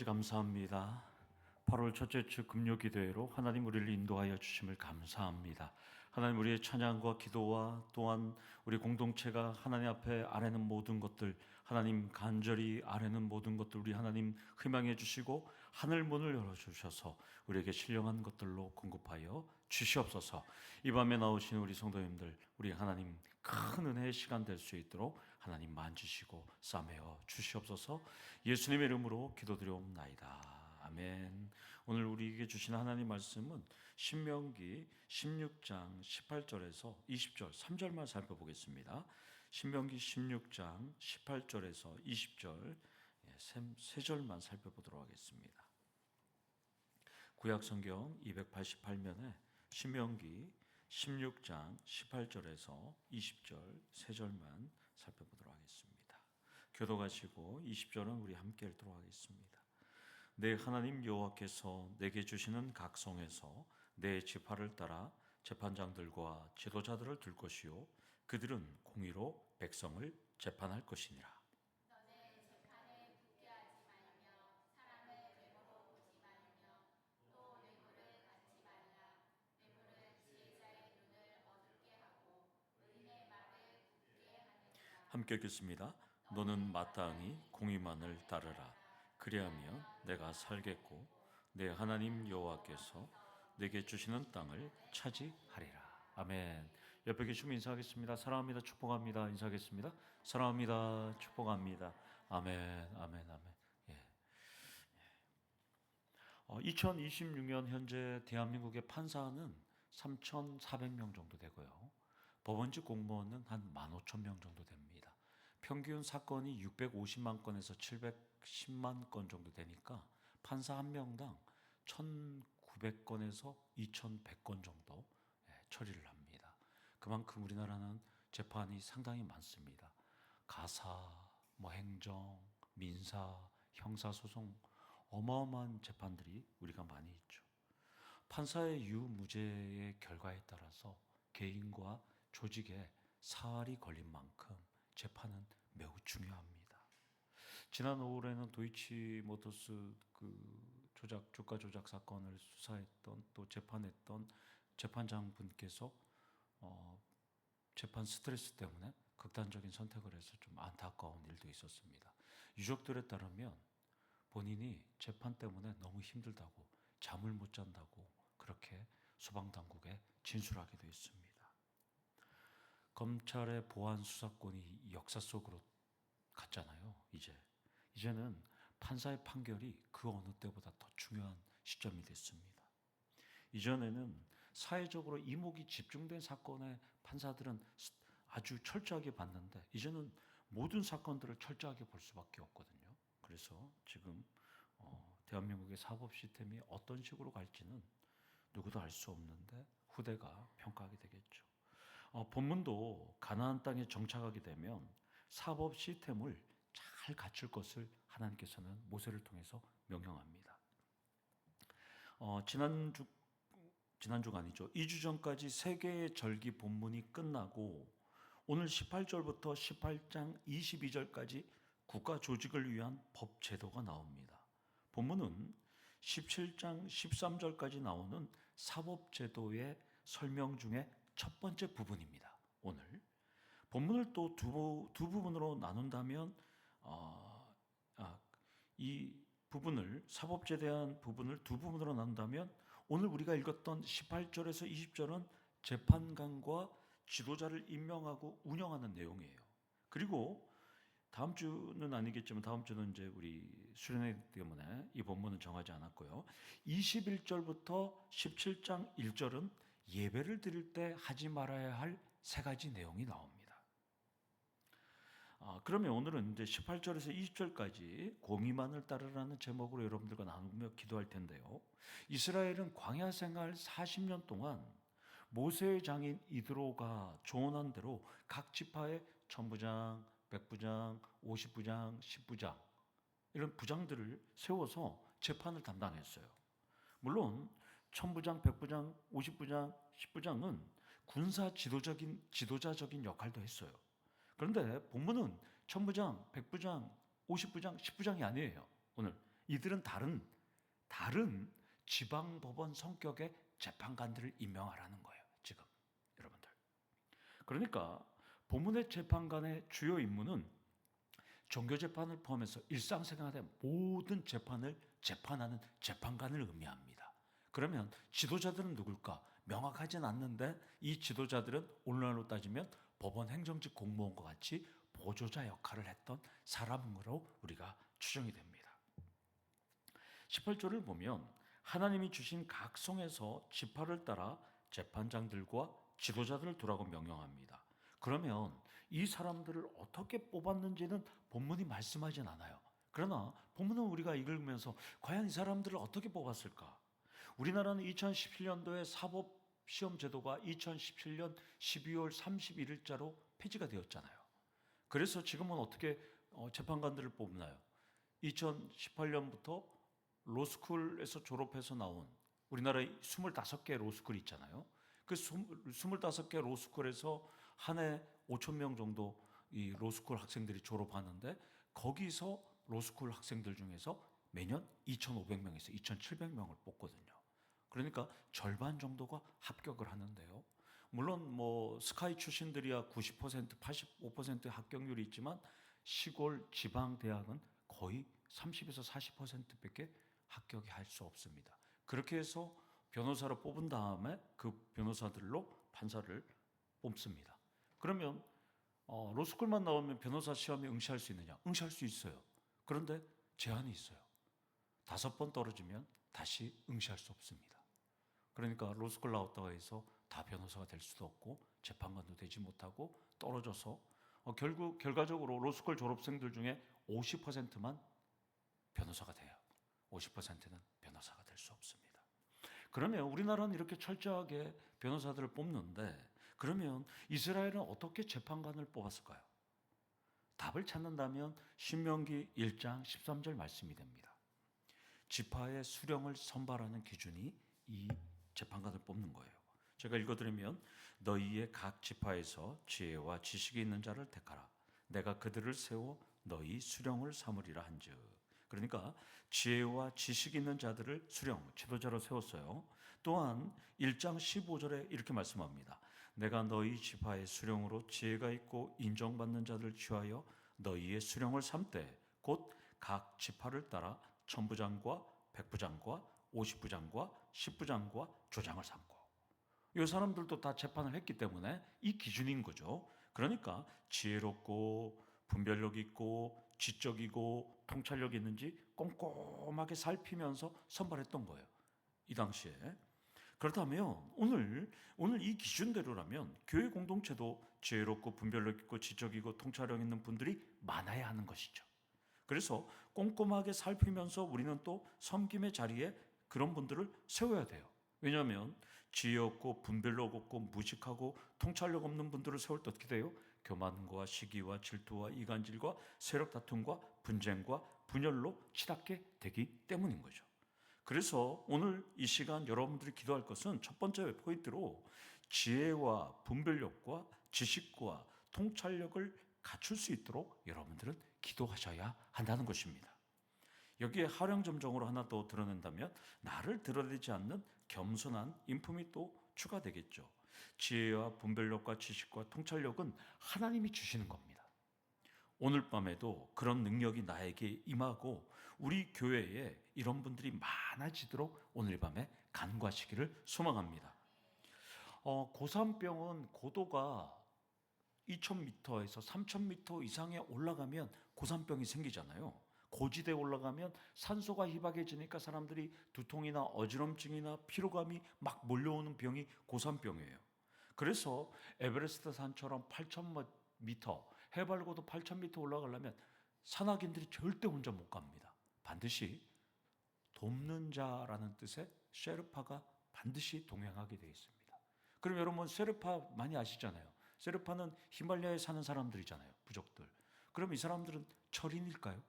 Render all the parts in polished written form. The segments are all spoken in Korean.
감사합니다. 8월 첫째 주 금요기도회로 하나님 우리를 인도하여 주심을 감사합니다. 하나님 우리의 찬양과 기도와 또한 우리 공동체가 하나님 앞에 아뢰는 모든 것들, 하나님 간절히 아뢰는 모든 것들 우리 하나님 희망해 주시고 하늘 문을 열어주셔서 우리에게 신령한 것들로 공급하여 주시옵소서. 이 밤에 나오신 우리 성도님들, 우리 하나님 큰 은혜의 시간 될 수 있도록 하나님 만지시고 싸매어 주시옵소서. 예수님의 이름으로 기도드려옵나이다. 아멘. 오늘 우리에게 주신 하나님 말씀은 신명기 16장 18절에서 20절 3절만 살펴보겠습니다. 신명기 16장 18절에서 20절 세 절만 살펴보도록 하겠습니다. 구약성경 288면에 신명기 16장 18절에서 20절 세 절만 살펴보도록 하겠습니다. 교도가시고 20절은 우리 함께 읽도록 하겠습니다. 내 하나님 여호와께서 내게 주시는 각성에서 내 지파를 따라 재판장들과 지도자들을 둘 것이요 그들은 공의로 백성을 재판할 것이니라. 너는 재판에 붙게 하지 말며 사람을 외모로 보지 말며 또 뇌물을 받지 말라. 뇌물은 지혜자의 눈을 어둡게 하고 의인의 말을 굳게 하느니라. 함께 읽겠습니다. 너는 마땅히 공의만을 따르라. 그리하면 내가 살겠고 내 하나님 여호와께서 내게 주시는 땅을 차지하리라. 아멘. 옆에 계시면 인사하겠습니다. 사랑합니다. 축복합니다. 인사하겠습니다. 사랑합니다. 축복합니다. 아멘. 아멘. 아멘. 예. 2026년 현재 대한민국의 판사는 3,400명 정도 되고요. 법원직 공무원은 한 15,000명 정도 됩니다. 평균 사건이 650만 건에서 710만 건 정도 되니까 판사 한 명당 1,900건에서 2,100건 정도 처리를 합니다. 그만큼 우리나라는 재판이 상당히 많습니다. 가사, 행정, 민사, 형사소송 어마어마한 재판들이 우리가 많이 있죠. 판사의 유무죄의 결과에 따라서 개인과 조직에 사활이 걸린 만큼 재판은 매우 중요합니다. 지난 5월에는 도이치모터스 주가 조작 사건을 수사했던 또 재판했던 재판장분께서 재판 스트레스 때문에 극단적인 선택을 해서 좀 안타까운 일도 있었습니다. 유족들에 따르면 본인이 재판 때문에 너무 힘들다고 잠을 못 잔다고 그렇게 소방당국에 진술하기도 했습니다. 검찰의 보안 수사권이 역사 속으로 갔잖아요. 이제는 판사의 판결이 그 어느 때보다 더 중요한 시점이 됐습니다. 이전에는 사회적으로 이목이 집중된 사건의 판사들은 아주 철저하게 봤는데 이제는 모든 사건들을 철저하게 볼 수밖에 없거든요. 그래서 지금 대한민국의 사법 시스템이 어떤 식으로 갈지는 누구도 알 수 없는데 후대가 평가하게 되겠죠. 본문도 가나안 땅에 정착하게 되면 사법 시스템을 잘 갖출 것을 하나님께서는 모세를 통해서 명령합니다. 지난주가 아니죠. 2주 전까지 세 개의 절기 본문이 끝나고 오늘 18절부터 18장 22절까지 국가 조직을 위한 법 제도가 나옵니다. 본문은 17장 13절까지 나오는 사법 제도의 설명 중에 첫 번째 부분입니다. 오늘 본문을 또 두 부분으로 나눈다면 이 부분을 사법제에 대한 부분을 두 부분으로 나눈다면 오늘 우리가 읽었던 18절에서 20절은 재판관과 지도자를 임명하고 운영하는 내용이에요. 그리고 다음 주는 아니겠지만 다음 주는 이제 우리 수련회 때문에 이 본문은 정하지 않았고요. 21절부터 17장 1절은 예배를 드릴 때 하지 말아야 할 세 가지 내용이 나옵니다. 그러면 오늘은 이제 18절에서 20절까지 공의만을 따르라는 제목으로 여러분들과 나누며 기도할 텐데요. 이스라엘은 광야 생활 40년 동안 모세의 장인 이드로가 조언한 대로 각 지파의 천부장, 백부장, 50부장, 10부장 이런 부장들을 세워서 재판을 담당했어요. 물론 천부장, 백부장, 50부장, 10부장은 군사 지도자적인 역할도 했어요. 그런데 본문은 천부장, 백부장, 50부장, 10부장이 아니에요. 오늘 이들은 다른 지방법원 성격의 재판관들을 임명하라는 거예요. 지금 여러분들. 그러니까 본문의 재판관의 주요 임무는 종교재판을 포함해서 일상생활의 모든 재판을 재판하는 재판관을 의미합니다. 그러면 지도자들은 누굴까? 명확하진 않는데 이 지도자들은 오늘날로 따지면 법원 행정직 공무원과 같이 보조자 역할을 했던 사람으로 우리가 추정이 됩니다. 18절을 보면 하나님이 주신 각 성에서 지파를 따라 재판장들과 지도자들을 두라고 명령합니다. 그러면 이 사람들을 어떻게 뽑았는지는 본문이 말씀하진 않아요. 그러나 본문은 우리가 읽으면서 과연 이 사람들을 어떻게 뽑았을까? 우리나라는 2017년도에 사법시험 제도가 2017년 12월 31일자로 폐지가 되었잖아요. 그래서 지금은 어떻게 재판관들을 뽑나요? 2018년부터 로스쿨에서 졸업해서 나온 우리나라에 25개 로스쿨이 있잖아요. 그 25개 로스쿨에서 한 해 5천 명 정도 이 로스쿨 학생들이 졸업하는데 거기서 로스쿨 학생들 중에서 매년 2,500명에서 2,700명을 뽑거든요. 그러니까 절반 정도가 합격을 하는데요. 물론 뭐 스카이 출신들이야 90%, 85% 합격률이 있지만 시골 지방 대학은 거의 30에서 40%밖에 합격이 할 수 없습니다. 그렇게 해서 변호사를 뽑은 다음에 그 변호사들로 판사를 뽑습니다. 그러면 로스쿨만 나오면 변호사 시험에 응시할 수 있느냐? 응시할 수 있어요. 그런데 제한이 있어요. 5번 떨어지면 다시 응시할 수 없습니다. 그러니까 로스쿨 나왔다고 해서 다 변호사가 될 수도 없고 재판관도 되지 못하고 떨어져서 결과적으로 로스쿨 졸업생들 중에 50%만 변호사가 돼요. 50%는 변호사가 될 수 없습니다. 그러면 우리나라는 이렇게 철저하게 변호사들을 뽑는데 그러면 이스라엘은 어떻게 재판관을 뽑았을까요? 답을 찾는다면 신명기 1장 13절 말씀이 됩니다. 지파의 수령을 선발하는 기준이 이 재판관을 뽑는 거예요. 제가 읽어드리면 너희의 각 지파에서 지혜와 지식이 있는 자를 택하라. 내가 그들을 세워 너희 수령을 삼으리라 한즉. 그러니까 지혜와 지식이 있는 자들을 수령, 지도자로 세웠어요. 또한 1장 15절에 이렇게 말씀합니다. 내가 너희 지파의 수령으로 지혜가 있고 인정받는 자들을 취하여 너희의 수령을 삼되 곧 각 지파를 따라 천부장과 백부장과 50부장과 10부장과 조장을 삼고 이 사람들도 다 재판을 했기 때문에 이 기준인 거죠. 그러니까 지혜롭고 분별력 있고 지적이고 통찰력이 있는지 꼼꼼하게 살피면서 선발했던 거예요. 이 당시에. 그렇다면 오늘 이 기준대로라면 교회 공동체도 지혜롭고 분별력 있고 지적이고 통찰력 있는 분들이 많아야 하는 것이죠. 그래서 꼼꼼하게 살피면서 우리는 또 섬김의 자리에 그런 분들을 세워야 돼요. 왜냐하면 지혜 없고 분별력 없고 무식하고 통찰력 없는 분들을 세울 때 어떻게 돼요? 교만과 시기와 질투와 이간질과 세력 다툼과 분쟁과 분열로 치닫게 되기 때문인 거죠. 그래서 오늘 이 시간 여러분들이 기도할 것은 첫 번째 포인트로 지혜와 분별력과 지식과 통찰력을 갖출 수 있도록 여러분들은 기도하셔야 한다는 것입니다. 여기에 하령점정으로 하나 더 드러낸다면 나를 드러내지 않는 겸손한 인품이 또 추가되겠죠. 지혜와 분별력과 지식과 통찰력은 하나님이 주시는 겁니다. 오늘 밤에도 그런 능력이 나에게 임하고 우리 교회에 이런 분들이 많아지도록 오늘 밤에 간구하시기를 소망합니다. 고산병은 고도가 2,000m에서 3,000m 이상에 올라가면 고산병이 생기잖아요. 고지대에 올라가면 산소가 희박해지니까 사람들이 두통이나 어지럼증이나 피로감이 막 몰려오는 병이 고산병이에요. 그래서 에베레스트 산처럼 8,000m, 해발고도 8,000m 올라가려면 산악인들이 절대 혼자 못 갑니다. 반드시 돕는 자라는 뜻의 셰르파가 반드시 동행하게 되어 있습니다. 그럼 여러분 셰르파 많이 아시잖아요. 셰르파는 히말라야에 사는 사람들이잖아요. 부족들. 그럼 이 사람들은 철인일까요?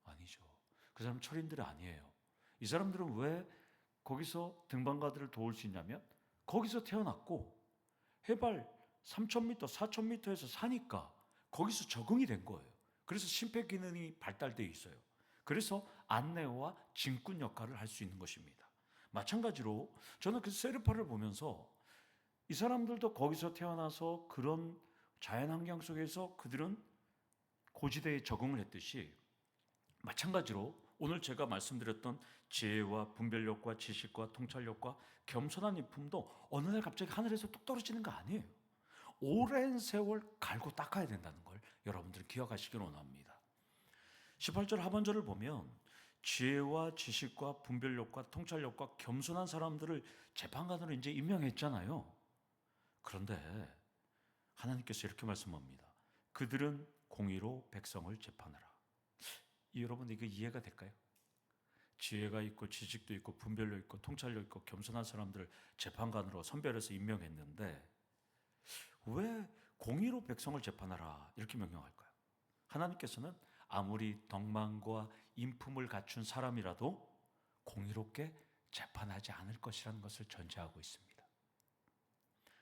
아니죠. 그 사람 철인들이 아니에요. 이 사람들은 왜 거기서 등반가들을 도울 수 있냐면 거기서 태어났고 해발 3,000m, 4,000m에서 사니까 거기서 적응이 된 거예요. 그래서 심폐기능이 발달되어 있어요. 그래서 안내와 짐꾼 역할을 할 수 있는 것입니다. 마찬가지로 저는 그 세르파를 보면서 이 사람들도 거기서 태어나서 그런 자연환경 속에서 그들은 고지대에 적응을 했듯이, 마찬가지로 오늘 제가 말씀드렸던 지혜와 분별력과 지식과 통찰력과 겸손한 인품도 어느 날 갑자기 하늘에서 뚝 떨어지는 거 아니에요. 오랜 세월 갈고 닦아야 된다는 걸 여러분들 기억하시길 원합니다. 18절 하반절을 보면 지혜와 지식과 분별력과 통찰력과 겸손한 사람들을 재판관으로 이제 임명했잖아요. 그런데 하나님께서 이렇게 말씀합니다. 그들은 공의로 백성을 재판하라. 여러분 이거 이해가 될까요? 지혜가 있고 지식도 있고 분별력 있고 통찰력 있고 겸손한 사람들을 재판관으로 선별해서 임명했는데 왜 공의로 백성을 재판하라 이렇게 명령할까요? 하나님께서는 아무리 덕망과 인품을 갖춘 사람이라도 공의롭게 재판하지 않을 것이라는 것을 전제하고 있습니다.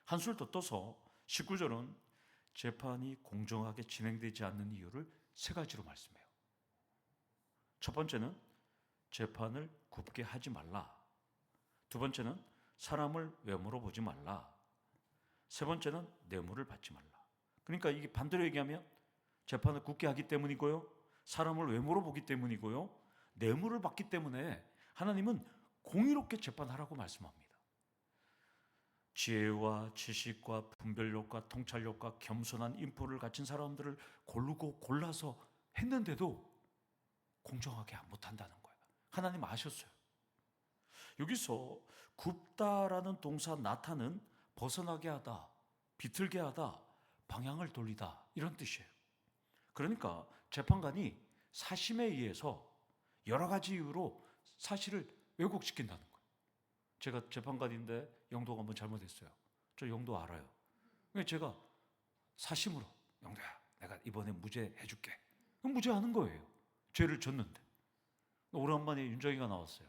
한술 더 떠서 19절은 재판이 공정하게 진행되지 않는 이유를 세 가지로 말씀해요. 첫 번째는 재판을 굽게 하지 말라. 두 번째는 사람을 외모로 보지 말라. 세 번째는 뇌물을 받지 말라. 그러니까 이게 반대로 얘기하면 재판을 굽게 하기 때문이고요, 사람을 외모로 보기 때문이고요, 뇌물을 받기 때문에 하나님은 공의롭게 재판하라고 말씀합니다. 지혜와 지식과 분별력과 통찰력과 겸손한 인품을 가진 사람들을 고르고 골라서 했는데도 공정하게 못한다는 거예요. 하나님 아셨어요. 여기서 굽다라는 동사 나타는 벗어나게 하다, 비틀게 하다, 방향을 돌리다 이런 뜻이에요. 그러니까 재판관이 사심에 의해서 여러 가지 이유로 사실을 왜곡시킨다는 거예요. 제가 재판관인데 영도가 한번 잘못했어요. 저 영도 알아요. 제가 사심으로 영도야 내가 이번에 무죄 해줄게. 무죄하는 거예요. 죄를 졌는데. 오랜만에 윤정이가 나왔어요.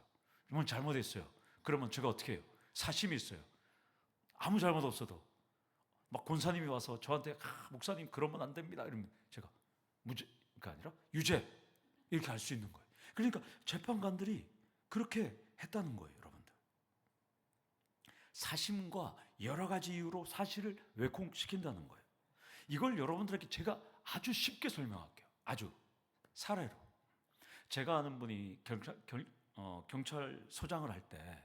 이번 잘못했어요. 그러면 제가 어떻게 해요? 사심이 있어요. 아무 잘못 없어도 막 권사님이 와서 저한테 목사님 그러면 안 됩니다 이러면 제가 무죄가 아니라 유죄 이렇게 할 수 있는 거예요. 그러니까 재판관들이 그렇게 했다는 거예요. 여러분들, 사심과 여러 가지 이유로 사실을 왜곡시킨다는 거예요. 이걸 여러분들에게 제가 아주 쉽게 설명할게요. 아주 사례로. 제가 아는 분이 경찰서장을 할 때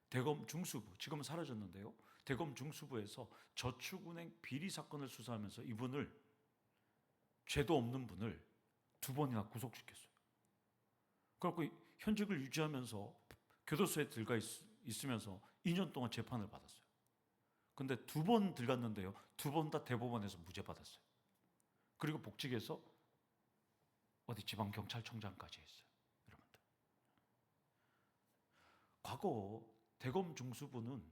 대검 중수부, 지금은 사라졌는데요, 대검 중수부에서 저축은행 비리 사건을 수사하면서 이분을, 죄도 없는 분을 2번이나 구속시켰어요. 그래갖고 현직을 유지하면서 교도소에 들어가 있으면서 2년 동안 재판을 받았어요. 근데 2번 들어갔는데요, 2번 다 대법원에서 무죄 받았어요. 그리고 복직해서 어디 지방경찰청장까지 했어요. 여러분들, 과거 대검 중수부는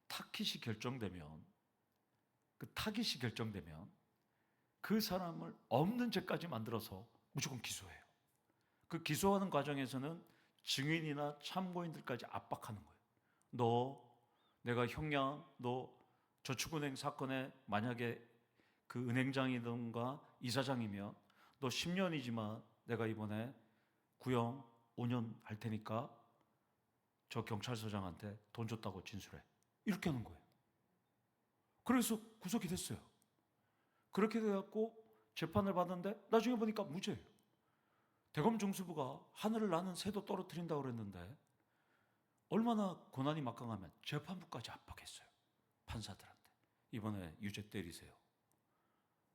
타깃이 결정되면 그 사람을 없는 죄까지 만들어서 무조건 기소해요. 그 기소하는 과정에서는 증인이나 참고인들까지 압박하는 거예요. 내가 형량, 너 저축은행 사건에 만약에 그 은행장이든가 이사장이면 너 10년이지만 내가 이번에 구형 5년 할 테니까 저 경찰서장한테 돈 줬다고 진술해. 이렇게 하는 거예요. 그래서 구속이 됐어요. 그렇게 돼갖고 재판을 받는데 나중에 보니까 무죄예요. 대검 중수부가 하늘을 나는 새도 떨어뜨린다고 그랬는데 얼마나 고난이 막강하면 재판부까지 압박했어요. 판사들한테. 이번에 유죄 때리세요.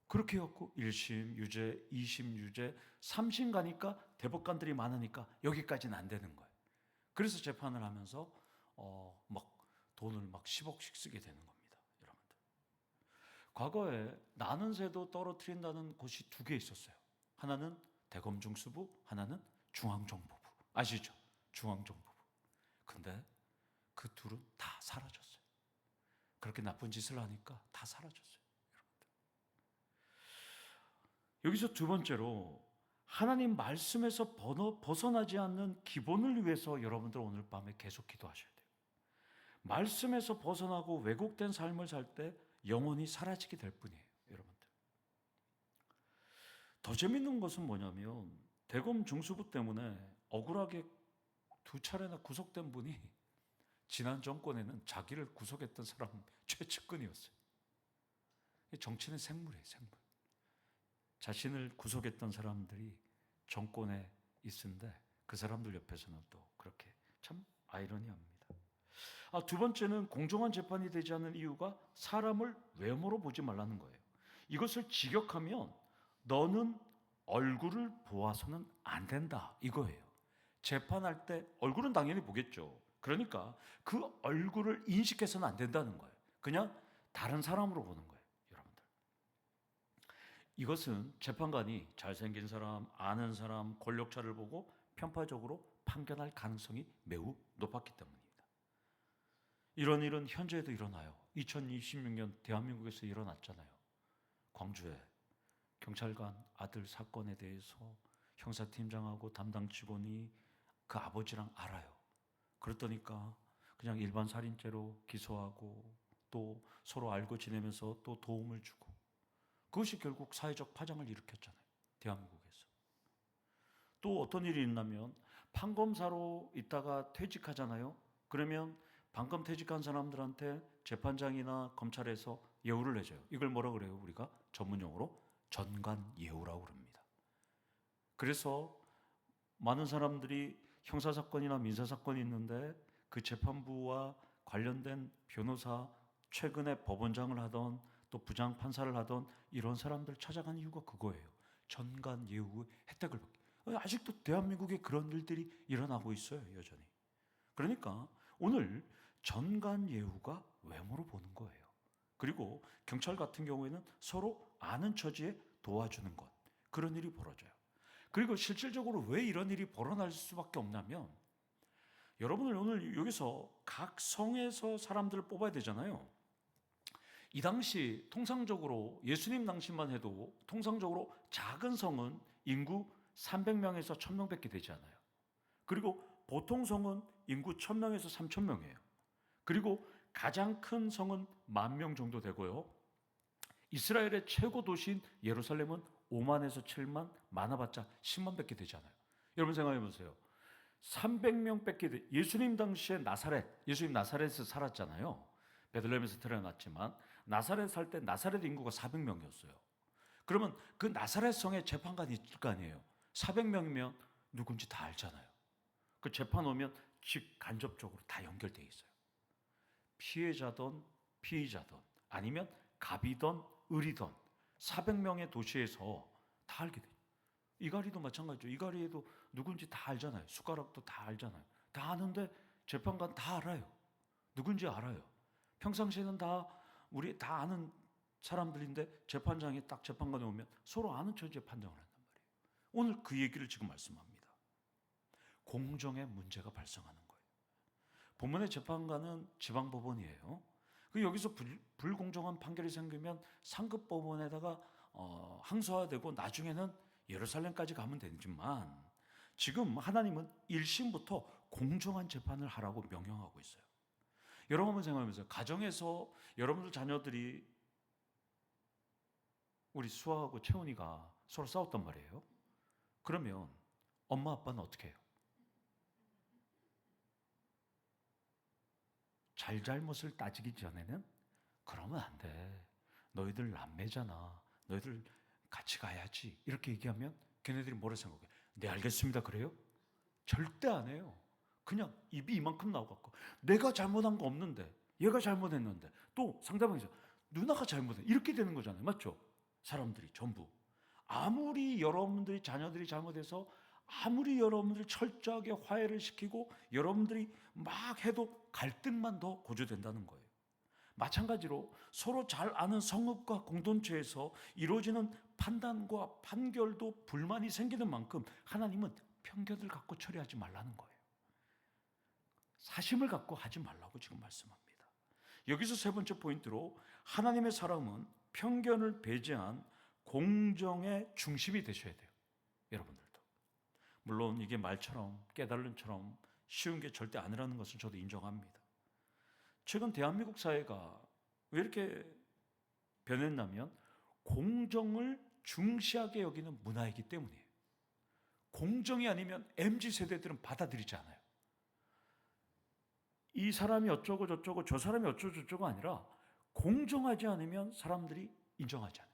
그렇게 해갖고 1심 유죄, 2심 유죄, 3심 가니까 대법관들이 많으니까 여기까지는 안 되는 거예요. 그래서 재판을 하면서 막 돈을 막 10억씩 쓰게 되는 겁니다. 여러분들, 과거에 나는 새도 떨어뜨린다는 곳이 2개 있었어요. 하나는 대검 중수부, 하나는 중앙정보부. 아시죠? 중앙정보부. 근데 그 둘은 다 사라졌어요. 그렇게 나쁜 짓을 하니까 다 사라졌어요. 여러분들, 여기서 두 번째로 하나님 말씀에서 벗어나지 않는 기본을 위해서 여러분들 오늘 밤에 계속 기도하셔야 돼요. 말씀에서 벗어나고 왜곡된 삶을 살 때 영혼이 사라지게 될 뿐이에요. 여러분들, 더 재밌는 것은 뭐냐면 대검 중수부 때문에 억울하게 2차례나 구속된 분이 지난 정권에는 자기를 구속했던 사람 최측근이었어요. 정치는 생물이에요, 생물. 자신을 구속했던 사람들이 정권에 있는데 그 사람들 옆에서는 또 그렇게 참 아이러니합니다. 두 번째는 공정한 재판이 되지 않는 이유가 사람을 외모로 보지 말라는 거예요. 이것을 직역하면 너는 얼굴을 보아서는 안 된다 이거예요. 재판할 때 얼굴은 당연히 보겠죠. 그러니까 그 얼굴을 인식해서는 안 된다는 거예요. 그냥 다른 사람으로 보는 거예요, 여러분들. 이것은 재판관이 잘생긴 사람, 아는 사람, 권력자를 보고 편파적으로 판결할 가능성이 매우 높았기 때문입니다. 이런 일은 현재에도 일어나요. 2026년 대한민국에서 일어났잖아요. 광주에 경찰관 아들 사건에 대해서 형사팀장하고 담당 직원이 그 아버지랑 알아요. 그랬더니까 그냥 일반 살인죄로 기소하고 또 서로 알고 지내면서 또 도움을 주고, 그것이 결국 사회적 파장을 일으켰잖아요, 대한민국에서. 또 어떤 일이 있냐면 판검사로 있다가 퇴직하잖아요. 그러면 방금 퇴직한 사람들한테 재판장이나 검찰에서 예우를 해줘요. 이걸 뭐라 그래요? 우리가 전문용어로 전관예우라고 그럽니다. 그래서 많은 사람들이 형사사건이나 민사사건이 있는데 그 재판부와 관련된 변호사, 최근에 법원장을 하던 또 부장판사를 하던 이런 사람들 찾아간 이유가 그거예요. 전관예우 혜택을 받기. 아직도 대한민국에 그런 일들이 일어나고 있어요, 여전히. 그러니까 오늘 전관예우가 외모로 보는 거예요. 그리고 경찰 같은 경우에는 서로 아는 처지에 도와주는 것, 그런 일이 벌어져요. 그리고 실질적으로 왜 이런 일이 벌어날 수밖에 없냐면, 여러분들 오늘 여기서 각 성에서 사람들을 뽑아야 되잖아요. 이 당시 통상적으로 예수님 당시만 해도 통상적으로 작은 성은 인구 300명에서 1000명밖에 되지 않아요. 그리고 보통 성은 인구 1000명에서 3000명이에요. 그리고 가장 큰 성은 10,000명 정도 되고요. 이스라엘의 최고 도시인 예루살렘은 5만에서 7만, 많아봤자 10만밖에 되지 않아요. 여러분 생각해 보세요. 300명밖에 돼. 예수님 당시에 예수님 나사렛에서 살았잖아요. 베들레헴에서 태어났지만 나사렛 살 때 나사렛 인구가 400명이었어요. 그러면 그 나사렛 성에 재판관이 있을 거 아니에요. 400명이면 누군지 다 알잖아요. 그 재판 오면 간접적으로 다 연결돼 있어요. 피해자든 피의자든 아니면 갑이든 을이든 400명의 도시에서 다 알게 돼요. 이가리도 마찬가지죠. 이가리에도 누군지 다 알잖아요. 숟가락도 다 알잖아요. 다 아는데 재판관 다 알아요. 누군지 알아요. 평상시에는 다 우리 다 아는 사람들인데 재판장이 딱 재판관에 오면 서로 아는 처지에 판정을 한단 말이에요. 오늘 그 얘기를 지금 말씀합니다. 공정의 문제가 발생하는 거예요. 본문의 재판관은 지방법원이에요. 여기서 불공정한 판결이 생기면 상급 법원에다가 항소화되고 나중에는 예루살렘까지 가면 되지만, 지금 하나님은 1심부터 공정한 재판을 하라고 명령하고 있어요. 여러분 한번 생각해보세요. 가정에서 여러분들 자녀들이, 우리 수아하고 채훈이가 서로 싸웠단 말이에요. 그러면 엄마 아빠는 어떻게 해요? 잘잘못을 따지기 전에는 그러면 안 돼. 너희들 남매잖아. 너희들 같이 가야지. 이렇게 얘기하면 걔네들이 뭐라 생각해? 네, 알겠습니다. 그래요? 절대 안 해요. 그냥 입이 이만큼 나와갖고 내가 잘못한 거 없는데 얘가 잘못했는데 또 상대방이 누나가 잘못해. 이렇게 되는 거잖아요. 맞죠? 사람들이 전부. 아무리 여러분들이 자녀들이 잘못해서 아무리 여러분들이 철저하게 화해를 시키고 여러분들이 막 해도 갈등만 더 고조된다는 거예요. 마찬가지로 서로 잘 아는 성읍과 공동체에서 이루어지는 판단과 판결도 불만이 생기는 만큼 하나님은 편견을 갖고 처리하지 말라는 거예요. 사심을 갖고 하지 말라고 지금 말씀합니다. 여기서 세 번째 포인트로 하나님의 사람은 편견을 배제한 공정의 중심이 되셔야 돼요. 여러분들도. 물론 이게 말처럼 깨달음처럼 쉬운 게 절대 아니라는 것을 저도 인정합니다. 최근 대한민국 사회가 왜 이렇게 변했냐면 공정을 중시하게 여기는 문화이기 때문이에요. 공정이 아니면 MZ세대들은 받아들이지 않아요. 이 사람이 어쩌고 저쩌고 저 사람이 어쩌고 저쩌고 아니라 공정하지 않으면 사람들이 인정하지 않아요.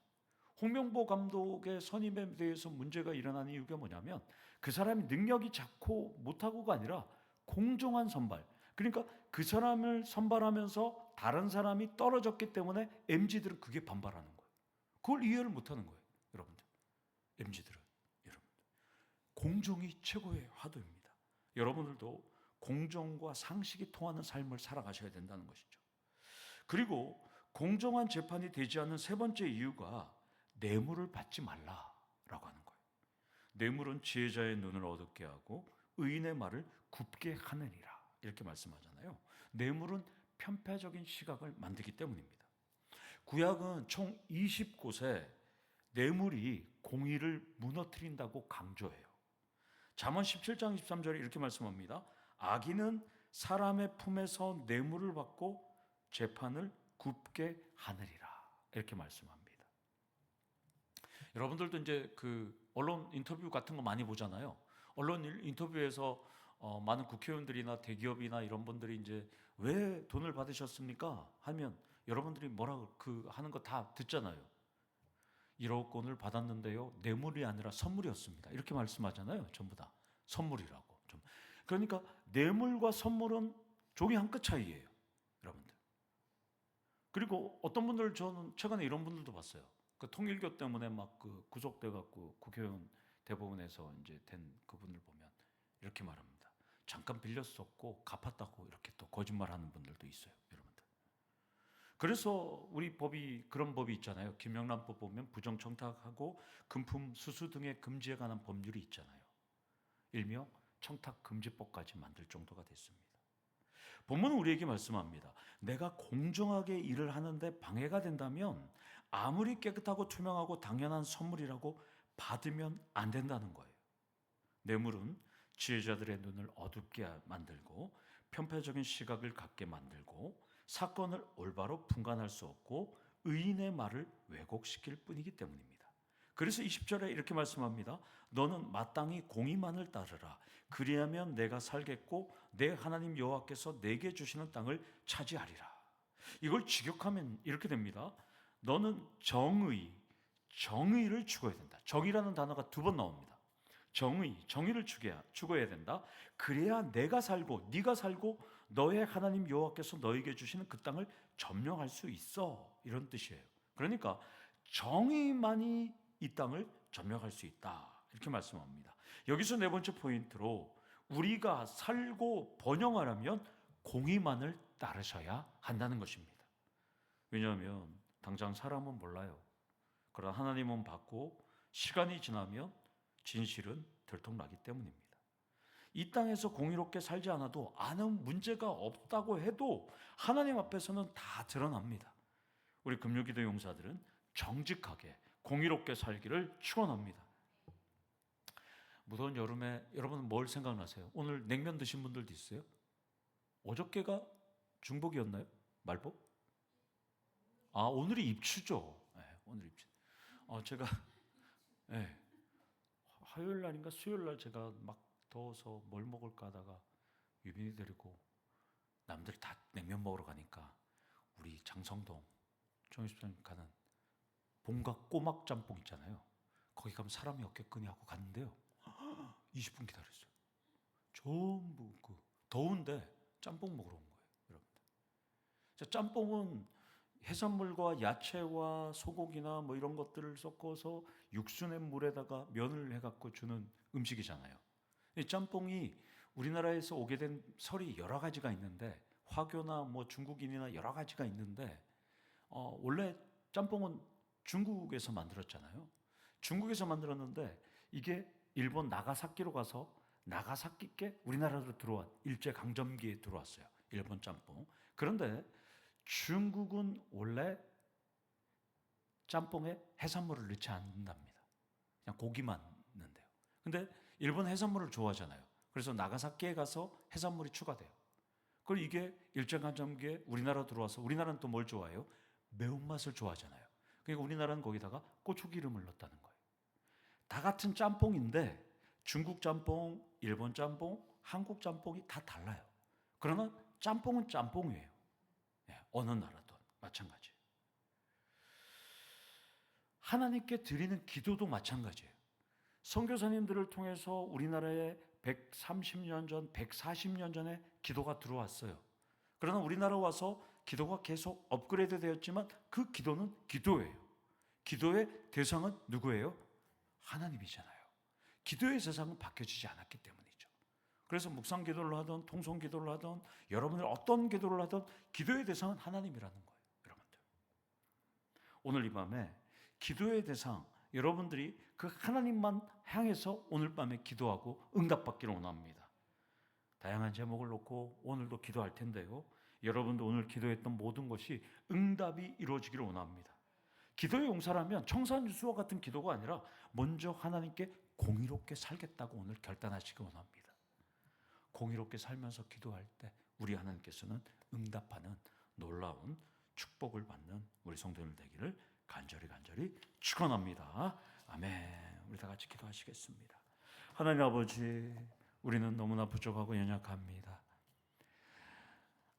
홍명보 감독의 선임에 대해서 문제가 일어나는 이유가 뭐냐면 그 사람이 능력이 작고 못하고가 아니라 공정한 선발. 그러니까 그 사람을 선발하면서 다른 사람이 떨어졌기 때문에 MZ들은 그게 반발하는 거예요. 그걸 이해를 못하는 거예요. 여러분들. MZ들은. 여러분들. 공정이 최고의 화두입니다. 여러분들도 공정과 상식이 통하는 삶을 살아가셔야 된다는 것이죠. 그리고 공정한 재판이 되지 않는 세 번째 이유가 뇌물을 받지 말라라고 하는 거예요. 뇌물은 지혜자의 눈을 어둡게 하고 의인의 말을 굽게 하느니라 이렇게 말씀하잖아요. 뇌물은 편파적인 시각을 만들기 때문입니다. 구약은 총 20곳에 뇌물이 공의를 무너뜨린다고 강조해요. 잠언 17장 23절에 이렇게 말씀합니다. 악인은 사람의 품에서 뇌물을 받고 재판을 굽게 하느리라 이렇게 말씀합니다. 여러분들도 이제 그 언론 인터뷰 같은 거 많이 보잖아요. 언론 인터뷰에서 많은 국회의원들이나 대기업이나 이런 분들이 이제 왜 돈을 받으셨습니까? 하면 여러분들이 뭐라 하는 거 다 듣잖아요. 1억 원을 받았는데요. 뇌물이 아니라 선물이었습니다. 이렇게 말씀하잖아요. 전부 다 선물이라고. 그러니까 뇌물과 선물은 종이 한 끗 차이예요. 여러분들. 그리고 어떤 분들 저는 최근에 이런 분들도 봤어요. 그 통일교 때문에 막 그 구속돼 갖고 국회의원 대법원에서 이제 된 그분들 보면 이렇게 말합니다. 잠깐 빌렸었고 갚았다고 이렇게 또 거짓말하는 분들도 있어요, 여러분들. 그래서 우리 법이 그런 법이 있잖아요. 김영란법 보면 부정청탁하고 금품 수수 등의 금지에 관한 법률이 있잖아요. 일명 청탁금지법까지 만들 정도가 됐습니다. 본문은 우리에게 말씀합니다. 내가 공정하게 일을 하는데 방해가 된다면 아무리 깨끗하고 투명하고 당연한 선물이라고 받으면 안 된다는 거예요. 뇌물은 지혜자들의 눈을 어둡게 만들고 편파적인 시각을 갖게 만들고 사건을 올바로 분간할 수 없고 의인의 말을 왜곡시킬 뿐이기 때문입니다. 그래서 20절에 이렇게 말씀합니다. 너는 마땅히 공의만을 따르라. 그리하면 내가 살겠고 내 하나님 여호와께서 내게 주시는 땅을 차지하리라. 이걸 직역하면 이렇게 됩니다. 너는 정의를 추구해야 된다. 정의라는 단어가 2번 나옵니다. 정의를 추구해야 된다. 그래야 내가 살고 네가 살고 너의 하나님 여호와께서 너에게 주시는 그 땅을 점령할 수 있어. 이런 뜻이에요. 그러니까 정의만이 이 땅을 점령할 수 있다. 이렇게 말씀합니다. 여기서 네 번째 포인트로 우리가 살고 번영하려면 공의만을 따르셔야 한다는 것입니다. 왜냐하면 당장 사람은 몰라요. 그러나 하나님은 받고 시간이 지나면 진실은 들통나기 때문입니다. 이 땅에서 공의롭게 살지 않아도 아는 문제가 없다고 해도 하나님 앞에서는 다 드러납니다. 우리 금요기도 용사들은 정직하게 공의롭게 살기를 축원합니다. 무더운 여름에 여러분은 뭘 생각나세요? 오늘 냉면 드신 분들도 있어요? 어저께가 중복이었나요? 말복? 오늘이 입추죠. 네, 오늘 입추. 제가 네, 화요일 날인가 수요일 날 제가 막 더워서 뭘 먹을까 하다가 유빈이 데리고 남들 다 냉면 먹으러 가니까 우리 장성동 정유수님 가는 본각 꼬막 짬뽕 있잖아요. 거기 가면 사람이 없겠거니 하고 갔는데요. 20분 기다렸어요. 전부 더운데 짬뽕 먹으러 온 거예요, 여러분들. 짬뽕은 해산물과 야채와 소고기나 뭐 이런 것들을 섞어서 육수낸 물에다가 면을 해갖고 주는 음식이잖아요. 이 짬뽕이 우리나라에서 오게 된 설이 여러 가지가 있는데 화교나 뭐 중국인이나 여러 가지가 있는데 원래 짬뽕은 중국에서 만들었잖아요. 중국에서 만들었는데 이게 일본 나가사키로 가서 나가사키께 우리나라로 들어온 일제강점기에 들어왔어요. 일본 짬뽕. 그런데 중국은 원래 짬뽕에 해산물을 넣지 않는답니다. 그냥 고기만 넣는데요. 근데 일본 해산물을 좋아하잖아요. 그래서 나가사키에 가서 해산물이 추가돼요. 그리고 이게 일제강점기에 우리나라 들어와서 우리나라는 또 뭘 좋아해요? 매운맛을 좋아하잖아요. 그러니까 우리나라는 거기다가 고추기름을 넣었다는 거예요. 다 같은 짬뽕인데 중국 짬뽕, 일본 짬뽕, 한국 짬뽕이 다 달라요. 그러나 짬뽕은 짬뽕이에요. 예, 어느 나라든 마찬가지예요. 하나님께 드리는 기도도 마찬가지예요. 선교사님들을 통해서 우리나라에 130년 전, 140년 전에 기도가 들어왔어요. 그러나 우리나라 와서 기도가 계속 업그레이드 되었지만 그 기도는 기도예요. 기도의 대상은 누구예요? 하나님이잖아요. 기도의 대상은 바뀌어지지 않았기 때문이죠. 그래서 묵상 기도를 하든 통성 기도를 하든 여러분들 어떤 기도를 하든 기도의 대상은 하나님이라는 거예요. 여러분들. 오늘 이 밤에 기도의 대상, 여러분들이 그 하나님만 향해서 오늘 밤에 기도하고 응답받기를 원합니다. 다양한 제목을 놓고 오늘도 기도할 텐데요. 여러분도 오늘 기도했던 모든 것이 응답이 이루어지기를 원합니다. 기도의 용사라면 청산유수와 같은 기도가 아니라 먼저 하나님께 공의롭게 살겠다고 오늘 결단하시기 원합니다. 공의롭게 살면서 기도할 때 우리 하나님께서는 응답하는 놀라운 축복을 받는 우리 성도들 되기를 간절히 축원합니다. 아멘. 우리 다 같이 기도하시겠습니다. 하나님 아버지, 우리는 너무나 부족하고 연약합니다.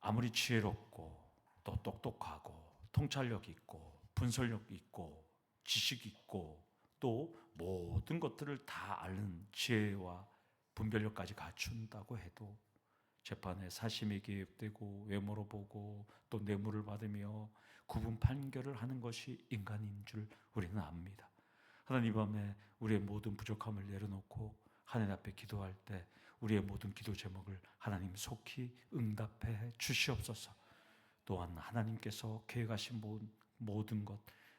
아무리 지혜롭고 또 똑똑하고 통찰력 있고 분설력 있고 지식 있고 또 모든 것들을 다 아는 지혜와 분별력까지 갖춘다고 해도 재판에 사심이 개입되고 외모로 보고 또 뇌물을 받으며 구분 판결을 하는 것이 인간인 줄 우리는 압니다. 하나님, 이 밤에 우리의 모든 부족함을 내려놓고 하나님 앞에 기도할 때 우리의 모든 기도 제목을 하나님 속히 응답해 주시옵소서. 또한 하나님께서 계획하신 모든 것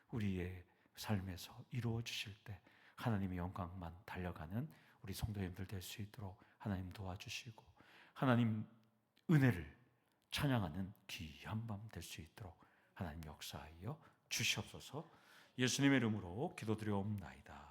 우리의 삶에서 이루어 주실 때 하나님의 영광만 달려가는 우리 성도님들 될 수 있도록 하나님 도와주시고 하나님 은혜를 찬양하는 귀한 밤 될 수 있도록 하나님 역사하여 주시옵소서. 예수님의 이름으로 기도드려옵나이다.